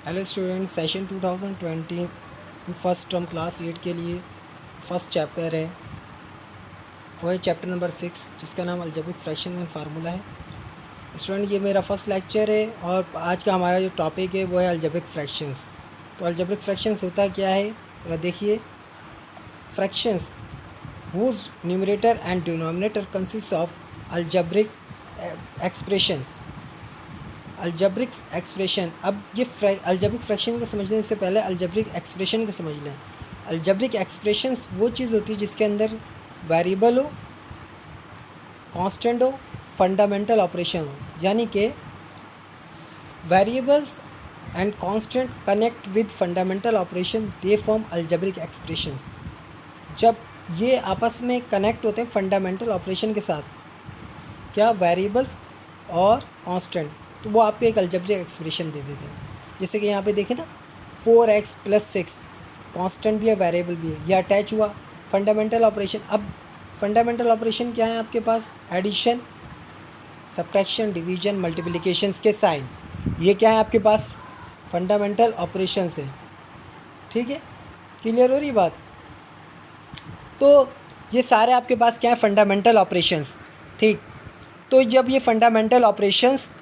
Hello student, session 2020 first term class 8 के लिए first chapter है। वो है चैप्टर नंबर 6 जिसका नाम अलजेब्रिक फ्रैक्शंस एंड फार्मूला है। स्टूडेंट, ये मेरा फर्स्ट लेक्चर है और आज का हमारा जो टॉपिक है वो है अलजेब्रिक फ्रैक्शंस। तो अलजेब्रिक फ्रैक्शंस होता क्या है, जरा देखिए। Fractions whose numerator and denominator consists of algebraic expressions। Algebraic expression, अब ये अलजेब्रिक फ्रैक्शन को समझने से पहले अलजेब्रिक एक्सप्रेशन को समझ लें। अलजेब्रिक एक्सप्रेशंस वो चीज़ होती है जिसके अंदर वेरिएबल हो, कांस्टेंट हो, फंडामेंटल ऑपरेशन हो, यानी कि variables and constant connect with fundamental operation, they form algebraic expressions. जब ये आपस में कनेक्ट होते हैं फंडामेंटल ऑपरेशन के साथ, क्या, वेरिएबल्स और कांस्टेंट, तो वो आपको एक अलजेब्रिक एक्सप्रेशन दे देते हैं। जैसे कि यहाँ पे देखें ना, 4x + 6 कांस्टेंट भी है, वेरिएबल भी है, यह अटैच हुआ फंडामेंटल ऑपरेशन। अब फंडामेंटल ऑपरेशन क्या है आपके पास? एडिशन, सब्ट्रैक्शन, डिवीजन, मल्टीप्लिकेशंस के साइन, ये क्या है आपके पास? फंडामेंटल ऑपरेशन है। ठीक है, क्लियर हो रही बात? तो ये सारे आपके पास क्या है? Fundamental operations. ठीक, तो जब ये फंडामेंटल ऑपरेशंस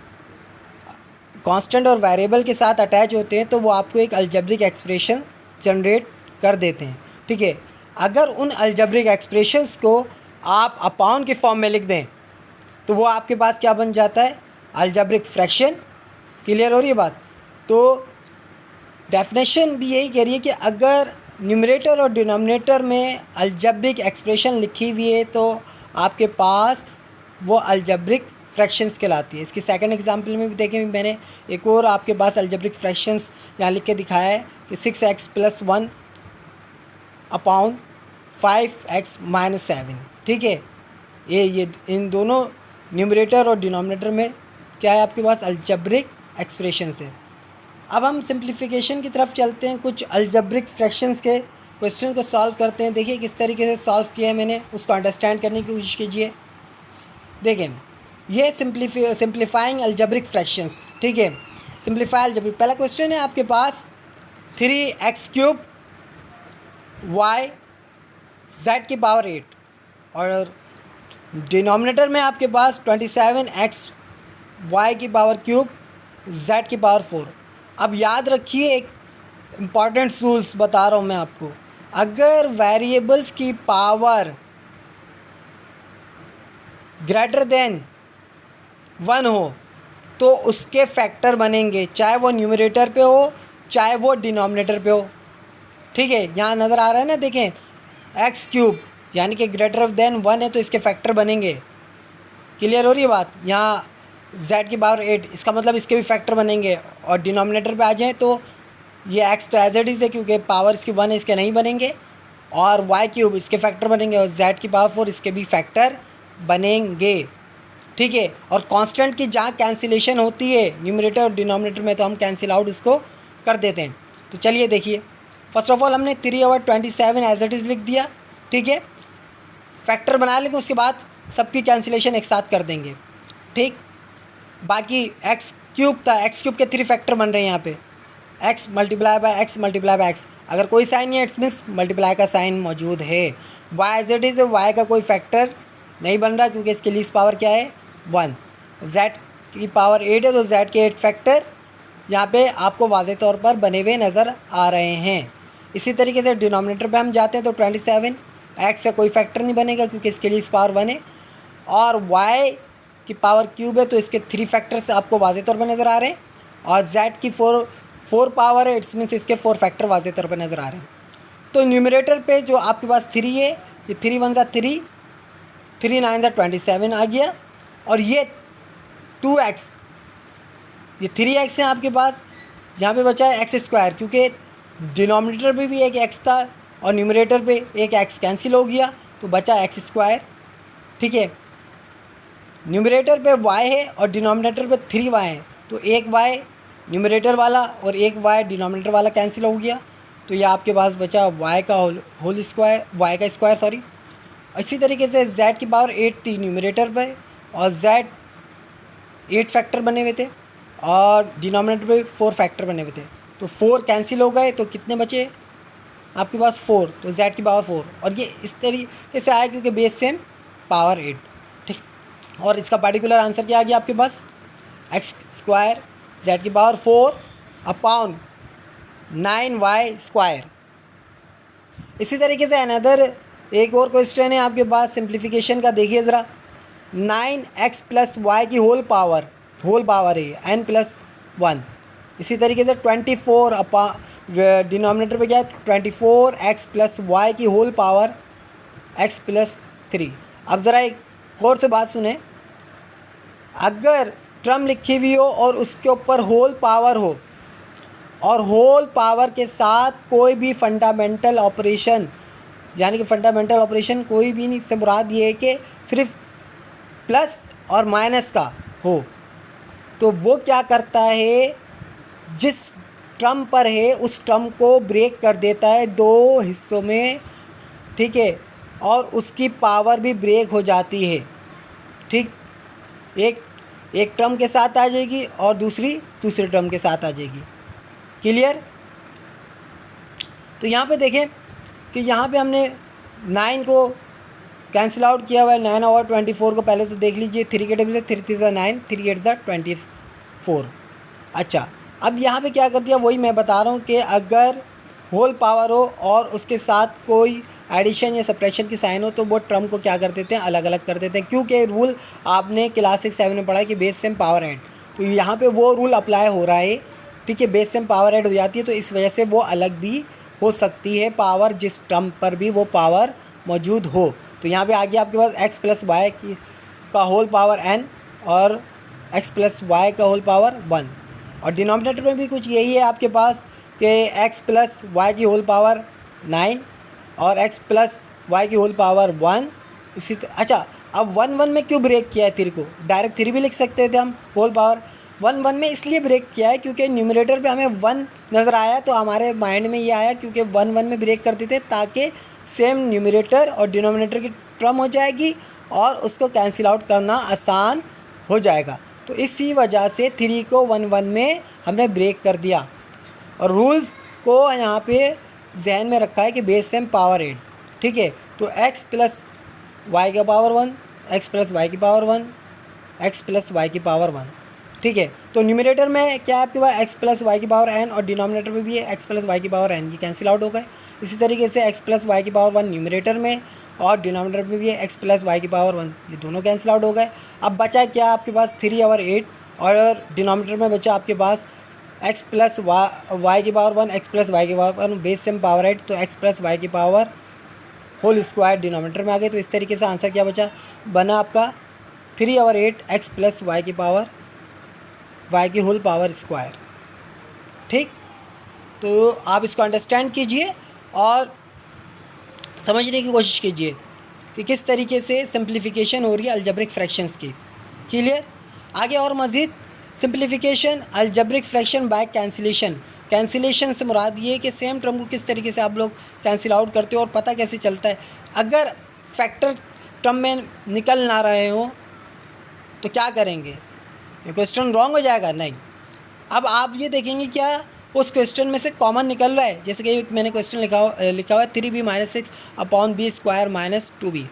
कांस्टेंट और वेरिएबल के साथ अटैच होते हैं तो वो आपको एक अलजेब्रिक एक्सप्रेशन जनरेट कर देते हैं। ठीक है, अगर उन अलजेब्रिक एक्सप्रेशंस को आप अपॉन के फॉर्म में लिख दें तो वो आपके पास क्या बन जाता है? Algebraic fraction. क्लियर हो रही है बात? तो डेफिनेशन भी यही कह रही है कि अगर न्यूमरेटर और डिनोमिनेटर में अलजेब्रिक एक्सप्रेशन लिखी हुई है तो आपके पास वो अलजेब्रिक फ्रैक्शंस कहलाती है। इसकी सेकंड एग्जांपल में भी देखें, मैंने एक और आपके पास अलजेब्रिक फ्रैक्शंस यहाँ लिख के दिखाया है कि 6x + 1 अपॉन 5x - 7। ठीक है, ये इन दोनों न्यूमरेटर और डिनोमिनेटर में क्या है आपके पास? अलजेब्रिक एक्सप्रेशंस है। अब हम सिंप्लीफिकेशन की तरफ चलते हैं, कुछ अलजेब्रिक फ्रैक्शंस के क्वेश्चन को सॉल्व करते हैं। देखिए किस तरीके से सॉल्व किया है मैंने, उसको अंडरस्टैंड करने की कोशिश कीजिए। देखें, ये सिंप्लीफाइंग अलजेब्रिक फ्रैक्शंस। ठीक है, सिंप्लीफाई अलजेब्रिक, पहला क्वेश्चन है आपके पास 3x³ y z⁴ 8 और डिनोमिनेटर में आपके पास 27x y³ z⁴। अब याद रखिए, एक इम्पॉर्टेंट रूल्स बता रहा हूँ मैं आपको। अगर वेरिएबल्स की पावर ग्रेटर देन 1 हो तो उसके फैक्टर बनेंगे, चाहे वो न्यूमरेटर पे हो चाहे वो डिनोमिनेटर पे हो। ठीक है, यहाँ नज़र आ रहा है ना, देखें x³ यानी कि ग्रेटर देन 1 है तो इसके फैक्टर बनेंगे। क्लियर हो रही है बात? यहाँ z⁴ 8, इसका मतलब इसके भी फैक्टर बनेंगे। और डिनोमिनेटर पे आ जाए तो ये x तो एज इट इज़ है क्योंकि पावर इसकी 1 है, इसके नहीं बनेंगे। और y³ इसके फैक्टर बनेंगे और z⁴ इसके भी फैक्टर बनेंगे। ठीक है, और कांस्टेंट की जहाँ कैंसिलेशन होती है न्यूमरेटर और डिनोमिनेटर में तो हम कैंसिल आउट उसको कर देते हैं। तो चलिए देखिए, फर्स्ट ऑफ ऑल हमने 3/27 एज इट इज़ लिख दिया। ठीक है, फैक्टर बना लेंगे, उसके बाद सबकी कैंसिलेशन एक साथ कर देंगे। ठीक, बाकी x³ था, x³ के 3 फैक्टर बन रहे हैं यहाँ पे, x × x × x। अगर कोई साइन नहीं है इट्स मीन्स मल्टीप्लाई का साइन मौजूद है। y as it is, y का कोई फैक्टर नहीं बन रहा क्योंकि इसकी लीस्ट पावर क्या है? 1। z⁴ 8 है तो z के 8 फैक्टर यहाँ पे आपको वाज़ेह तौर पर बने हुए नज़र आ रहे हैं। इसी तरीके से डिनोमिनेटर पे हम जाते हैं तो 27 x का कोई फैक्टर नहीं बनेगा क्योंकि इसके लीस्ट पावर 1 है। और y⁴ है तो इसके 3 फैक्टर्स आपको वाज़ेह तौर पर नज़र आ रहे हैं। और z की 4 पावर है, इट्स मीन्स इसके 4 फैक्टर वाज़ेह तौर पर नज़र आ रहे हैं। तो न्यूमरेटर पे जो आपके पास 3 है, ये 3 × 1 = 3, 3 × 9 = 27 आ गया। और ये 2x, ये 3x है आपके पास। यहाँ पे बचा है x² क्योंकि डिनोमिनेटर पे भी एक x था और न्यूमरेटर पे एक x कैंसिल हो गया तो बचा x²। ठीक है, न्यूमरेटर पे y है और डिनोमिनेटर पे 3y है तो एक y न्यूमरेटर वाला और एक y डिनोमिनेटर वाला कैंसिल हो गया तो ये आपके पास बचा y का y का स्क्वायर सॉरी। इसी तरीके से z⁴ 8 थी न्यूमरेटर पे और z 8 फैक्टर बने हुए थे और डिनोमिनेटर पे 4 फैक्टर बने हुए थे तो 4 कैंसिल हो गए, तो कितने बचे आपके पास 4, तो z की पावर 4। और ये इस तरीके से आया क्योंकि बेस सेम पावर 8, ठीक। और इसका पार्टिकुलर आंसर क्या आ गया आपके पास, एक्स स्क्वायर z की पावर 4 अपॉन 9y²। इसी तरीके से अनदर एक और क्वेश्चन है आपके पास सिंप्लीफिकेशन का, देखिए ज़रा। 9x + y की होल पावर है n+1। इसी तरीके से 24 डिनोमिनेटर पे क्या है, 24x + y की होल पावर x+3। अब ज़रा एक और से बात सुने, अगर टर्म लिखी हुई हो और उसके ऊपर होल पावर हो और होल पावर के साथ कोई भी फंडामेंटल ऑपरेशन, यानी कि फंडामेंटल ऑपरेशन कोई भी नहीं, से मुराद ये है कि सिर्फ प्लस और माइनस का हो, तो वो क्या करता है, जिस टर्म पर है उस टर्म को ब्रेक कर देता है 2 हिस्सों में, ठीक है, और उसकी पावर भी ब्रेक हो जाती है, ठीक। एक टर्म के साथ आ जाएगी और दूसरे टर्म के साथ आ जाएगी। क्लियर। तो यहाँ पे देखें कि यहाँ पे हमने 9 को कैंसिल आउट किया हुआ है, 9 और 24 को पहले तो देख लीजिए, 3 के टेबल से 3 3 9, 3 8 24। अच्छा, अब यहाँ पे क्या कर दिया, वही मैं बता रहा हूँ कि अगर होल पावर हो और उसके साथ कोई एडिशन या सब्ट्रैक्शन की साइन हो तो वो टर्म को क्या कर देते हैं, अलग अलग कर देते हैं, क्योंकि रूल आपने क्लास 6-7 में पढ़ा है कि बेस सेम पावर ऐड, तो यहाँ पे वो रूल अप्लाई हो रहा है, ठीक है। बेस सेम पावर ऐड हो जाती है तो इस वजह से वो अलग भी हो सकती है पावर, जिस टर्म पर भी वो पावर मौजूद हो। तो यहाँ पे आ गया आपके पास x + y का होल पावर n और x + y का होल पावर 1। और डिनोमिनेटर में भी कुछ यही है आपके पास कि x + y की होल पावर 9 और x + y की होल पावर 1। अच्छा, अब 1 1 में क्यों ब्रेक किया है 3 को, डायरेक्ट 3 भी लिख सकते थे हम, होल पावर 1 1 में इसलिए ब्रेक किया है क्योंकि न्यूमरेटर पे हमें 1 नज़र आया, तो हमारे माइंड में ये आया क्योंकि 1 1 में ब्रेक कर देते ताकि सेम न्यूमरेटर और डिनोमिनेटर की टर्म हो जाएगी और उसको कैंसिल आउट करना आसान हो जाएगा। तो इसी वजह से 3 को 1 1 में हमने ब्रेक कर दिया। और रूल्स को यहाँ पे जहन में रखा है कि बेस सेम पावर 8, ठीक है। तो x + y का पावर 1, x + y की पावर 1, x + y की पावर 1, ठीक है। तो न्यूमरेटर में क्या है आपके पास, x + y की पावर n, और डिनोमिनेटर में भी है x + y की पावर n, ये कैंसिल आउट हो गए। इसी तरीके से x + y की पावर 1 न्यूमरेटर में और डिनोमिनेटर में भी है x + y की पावर 1, ये दोनों कैंसिल आउट हो गए। अब बचा क्या आपके पास 3 और 8, और डिनोमिनेटर में बचा आपके पास x + y की पावर 1, x + y की पावर 1, बेस सेम पावर 8, तो x + y की पावर होल स्क्वायर डिनोमिनेटर में आ गए। तो इस तरीके से आंसर क्या बचा, बना आपका 3 और 8 x + y की पावर y की होल पावर स्क्वायर, ठीक। तो आप इसको अंडरस्टैंड कीजिए और समझने की कोशिश कीजिए कि किस तरीके से सिंप्लीफिकेशन हो रही है अलजेब्रिक फ्रैक्शंस की। क्लियर। आगे और मज़ीद simplification algebraic fraction by cancellation से मुराद ये कि सेम टर्म को किस तरीके से आप लोग कैंसिल आउट करते हो और पता कैसे चलता है। अगर फैक्टर टर्म में निकल ना रहे हो तो क्या करेंगे, ये क्वेश्चन रॉन्ग हो जाएगा, नहीं। अब आप ये देखेंगे क्या उस क्वेश्चन में से कॉमन निकल रहा है, जैसे कि मैंने क्वेश्चन लिखा हुआ है 3b - 6 अपॉन b² - 2b।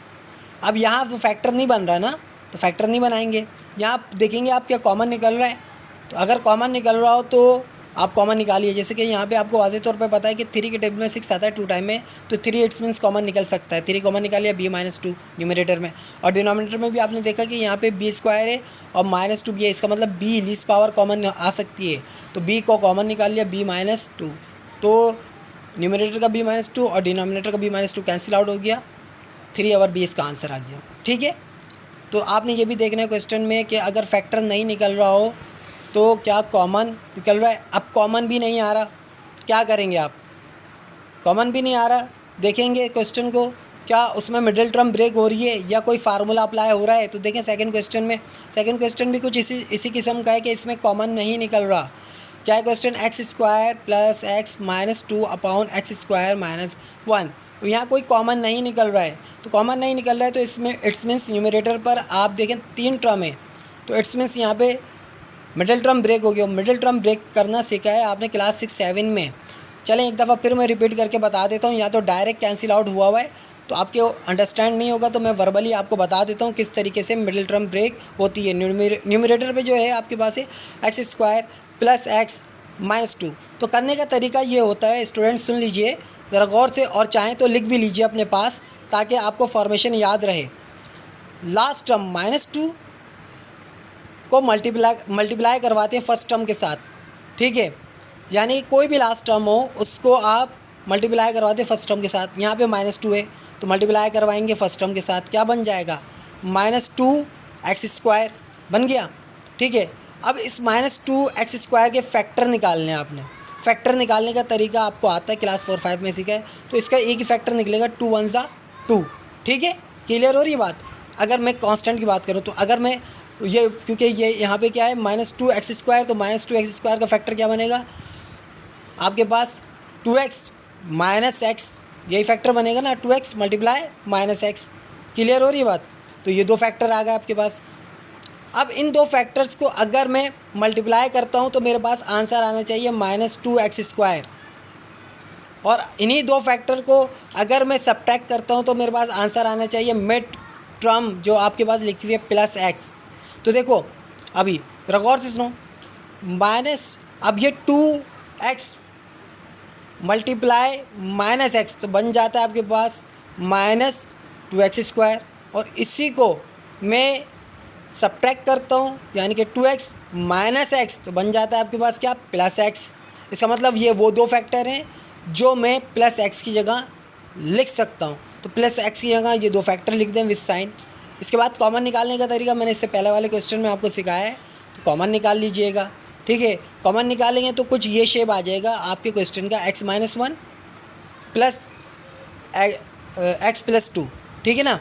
अब यहाँ तो फैक्टर नहीं बन रहा ना, तो फैक्टर नहीं बनाएंगे। यहाँ देखेंगे आप क्या कॉमन निकल रहा है, तो अगर कॉमन निकल रहा हो तो आप कॉमन निकालिए। जैसे कि यहाँ पे आपको वाज़े तौर पे पता है कि 3 के टेबल में 6 आता है 2 टाइम में, तो 3 इट्स मीन्स कॉमन निकल सकता है। 3 कॉमन निकालिए, b - 2 न्यूमरेटर में, और डिनोमिनेटर में भी आपने देखा कि यहाँ पे b² है और -2b है, इसका मतलब b लीस्ट पावर कॉमन आ सकती है, तो b को कॉमन निकाल लिया, b - 2, तो न्यूमरेटर का b - 2 और डिनोमिनेटर का b - 2 कैंसिल आउट हो गया, 3 और b इसका आंसर आ गया, ठीक है। तो आपने ये भी देखना है क्वेश्चन में कि अगर फैक्टर नहीं निकल रहा हो तो क्या कॉमन निकल रहा है। अब कॉमन भी नहीं आ रहा, क्या करेंगे आप, कॉमन भी नहीं आ रहा, देखेंगे क्वेश्चन को क्या उसमें मिडिल टर्म ब्रेक हो रही है या कोई फार्मूला अप्लाई हो रहा है। तो देखें सेकंड क्वेश्चन भी कुछ इसी किस्म का है कि इसमें कॉमन नहीं निकल रहा। क्या है question, x² + x - 2 upon x² - 1, तो यहाँ कोई कॉमन नहीं निकल रहा है। तो कॉमन नहीं निकल रहा है तो इसमें इट्स मीन्स न्यूमरेटर पर आप देखें 3 टर्म है, तो इट्स मीन्स यहाँ पे मिडिल टर्म ब्रेक हो गया। मिडिल टर्म ब्रेक करना सीखा है आपने क्लास 6-7 में। चलें एक दफ़ा फिर मैं रिपीट करके बता देता हूँ, या तो डायरेक्ट कैंसिल आउट हुआ है तो आपके अंडरस्टैंड नहीं होगा, तो मैं वर्बली आपको बता देता हूँ किस तरीके से मिडिल टर्म ब्रेक होती है। न्यूमरेटर पे जो है आपके पास है x square plus x minus 2। तो करने का तरीका ये होता है, स्टूडेंट सुन लीजिए ज़रा गौर से, और चाहें तो लिख भी लीजिए अपने पास ताकि आपको फॉर्मेशन याद रहे। लास्ट टर्म -2 को मल्टीप्लाई करवाते हैं फर्स्ट टर्म के साथ, ठीक है। यानी कोई भी लास्ट टर्म हो उसको आप मल्टीप्लाई करवाते हैं फर्स्ट टर्म के साथ। यहाँ पे -2 है तो मल्टीप्लाई करवाएंगे फर्स्ट टर्म के साथ, क्या बन जाएगा -2x² बन गया, ठीक है। अब इस -2x² के फैक्टर निकालने हैं आपने। फैक्टर निकालने का तरीका आपको आता है, क्लास 4-5 में सीखा है। तो इसका एक ही फैक्टर निकलेगा 2 1 2, ठीक है। क्लियर हो रही है बात। अगर मैं कांस्टेंट की बात करूँ तो अगर मैं ये, क्योंकि ये यहाँ पे क्या है -2x², तो -2x² का फैक्टर क्या बनेगा आपके पास 2x - x, यही फैक्टर बनेगा ना, 2x × -x। क्लियर हो रही है बात। तो ये दो फैक्टर आ गए आपके पास। अब इन दो फैक्टर्स को अगर मैं मल्टीप्लाई करता हूँ तो मेरे पास आंसर आना चाहिए -2x², और इन्हीं दो फैक्टर को अगर मैं सब्ट्रैक्ट करता हूँ तो मेरे पास आंसर आना चाहिए मिड टर्म जो आपके पास लिखी हुई है +x। तो देखो अभी गौर से सुनो, अब ये 2x मल्टीप्लाई -x तो बन जाता है आपके पास -2x², और इसी को मैं सब्ट्रैक्ट करता हूँ यानी कि 2x - x तो बन जाता है आपके पास क्या +x। इसका मतलब ये वो दो फैक्टर हैं जो मैं +x की जगह लिख सकता हूँ। तो +x की जगह ये दो फैक्टर लिख दें विद साइन। इसके बाद कॉमन निकालने का तरीका मैंने इससे पहले वाले क्वेश्चन में आपको सिखाया है, तो कॉमन निकाल लीजिएगा, ठीक है। कॉमन निकालेंगे तो कुछ ये शेप आ जाएगा आपके क्वेश्चन का x - 1 प्लस x + 2, ठीक है ना।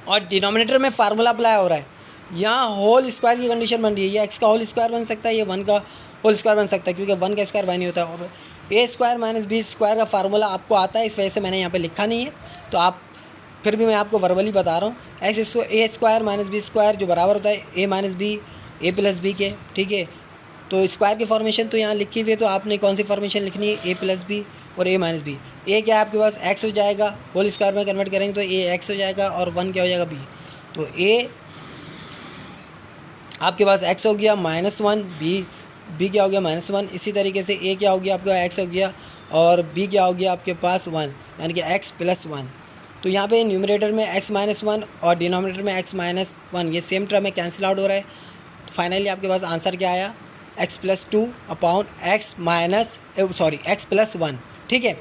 और डिनोमिनेटर में फार्मूला अप्लाई हो रहा है, यहाँ होल स्क्वायर की कंडीशन बन रही है। ये x का होल स्क्वायर बन सकता है, ये 1 का होल स्क्वायर बन सकता है, क्योंकि 1 का स्क्वायर 1 नहीं होता। और a² - b² का फार्मूला आपको आता है, इस वजह से मैंने यहाँ पे लिखा नहीं है, तो आप फिर भी मैं आपको वर्बली बता रहा हूँ। a² - b² जो बराबर होता है a - b a + b के, ठीक है। तो स्क्वायर की फॉर्मेशन तो यहाँ लिखी हुई है, तो आपने कौन सी फॉर्मेशन लिखनी है a + b और a - b। a क्या है आपके पास x हो जाएगा, होल स्क्वायर में कन्वर्ट करेंगे तो a x हो जाएगा, और 1 क्या हो जाएगा b। तो a आपके पास x हो गया -1, b क्या हो गया -1। इसी तरीके से a क्या हो गया आपका x हो गया, और b क्या हो गया आपके पास 1, यानी कि x + 1। तो यहाँ पे न्यूमरेटर में x - 1 और डिनोमिनेटर में x - 1, ये सेम टर्म में कैंसिल आउट हो रहा है। तो फाइनली आपके पास आंसर क्या आया x + 2 अपॉन x + 1, ठीक है।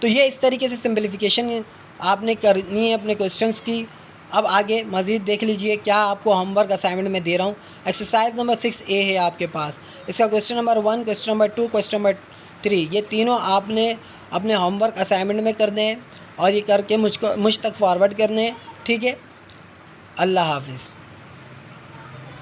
तो ये इस तरीके से सिंपलीफिकेशन आपने करनी है अपने क्वेश्चंस की। अब आगे मज़ीद देख लीजिए क्या आपको होमवर्क असाइनमेंट में दे रहा हूँ। एक्सरसाइज नंबर 6A है आपके पास। इसका question number 1, question number 2, question number 3, ये तीनों आपने अपने होमवर्क असाइनमेंट में करने हैं, और ये करके मुझ तक फॉरवर्ड करने हैं, ठीक है। अल्लाह हाफिज़।